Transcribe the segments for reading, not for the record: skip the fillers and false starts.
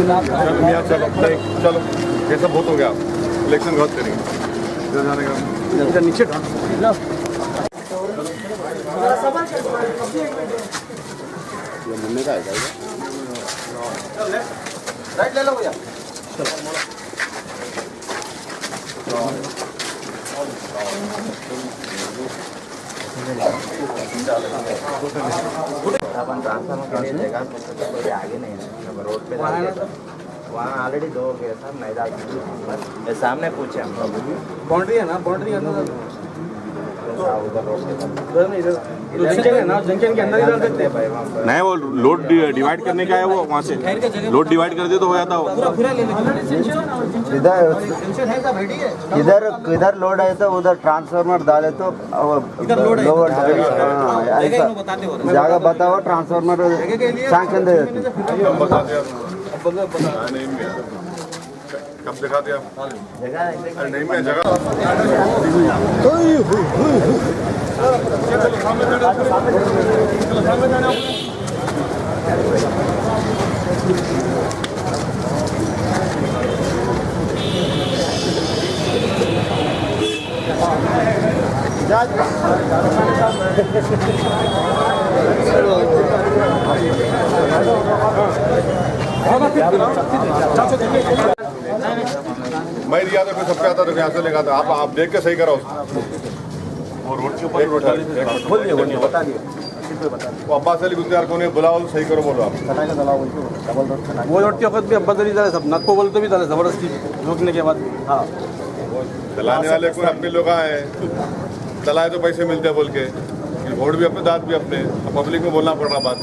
मियाँ चलो चलो, ये सब बहुत हो गया, इलेक्शन बहुत करेंगे इधर जाने का इधर नीचे का है राइट ले लो भैया। अपन ट्रांसफार्मर के लिए जगह कोई आगे नहीं है, रोड पे वहाँ ऑलरेडी दो हो गए सब मैदान बस सामने पूछे हम बाउंड्री है ना, बाउंड्री अंदर उधर रोड के जंक्शन है ना, जंक्शन के अंदर ही डाल सकते हैं भाई वहाँ पर। नहीं, वो लोड डिवाइड करने का है, वो वहाँ से लोड डिवाइड कर दे तो हो जाता हो। इधर इधर लोड है तो उधर ट्रांसफार्मर डाले तो इधर लोड है, जगह बताओ ट्रांसफार्मर सैंक्शन दे देते। कब दिखा दिया अरे नहीं मैं जगह मैं दिया तो फिर सबके आता तो यहाँ से लेगा था। आप देख के सही करो वो रोड के ऊपर बता दिए वो अब्बास अली गुजरार को बुलाओ सही करो बोलो आप। वो रोड के वक्त भी अब्बास अली डाले सब नक्को बोलते भी डाले जबरदस्ती रोकने के बाद। हाँ चलाने वाले कोई अपने लोग आए चलाए तो पैसे मिलते हैं बोल के, वोट भी अपने दांत भी अपने, पब्लिक में बोलना पड़ रहा बात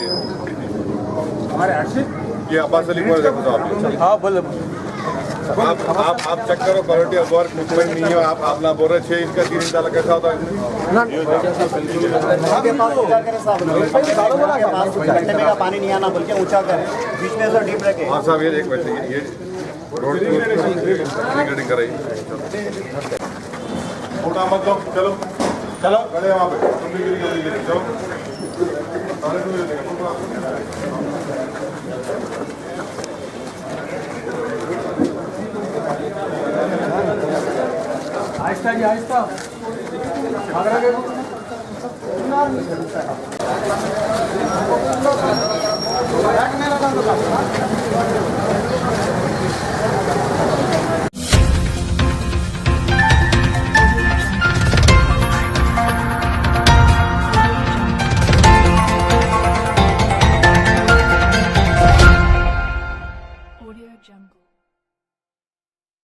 ये अब्बास अली को देखो तो आप। हाँ बोले आप चेक करो क्वालिटी ऑफ वर्क मूवमेंट नहीं है। आप ना बोल रहे 6 इंच का 3 इंच वाला कैसा होता है? पानी नहीं आना बोल के ऊंचा करे बीच में से डीप रखे। हाँ साहब ये एक मिनट ये रोड रिकॉर्डिंग कर रही छोटा मत लो, चलो चलो खड़े वहाँ पे तुम भी गिरी चलो आहिस्ता जी आहिस्ता आगरा के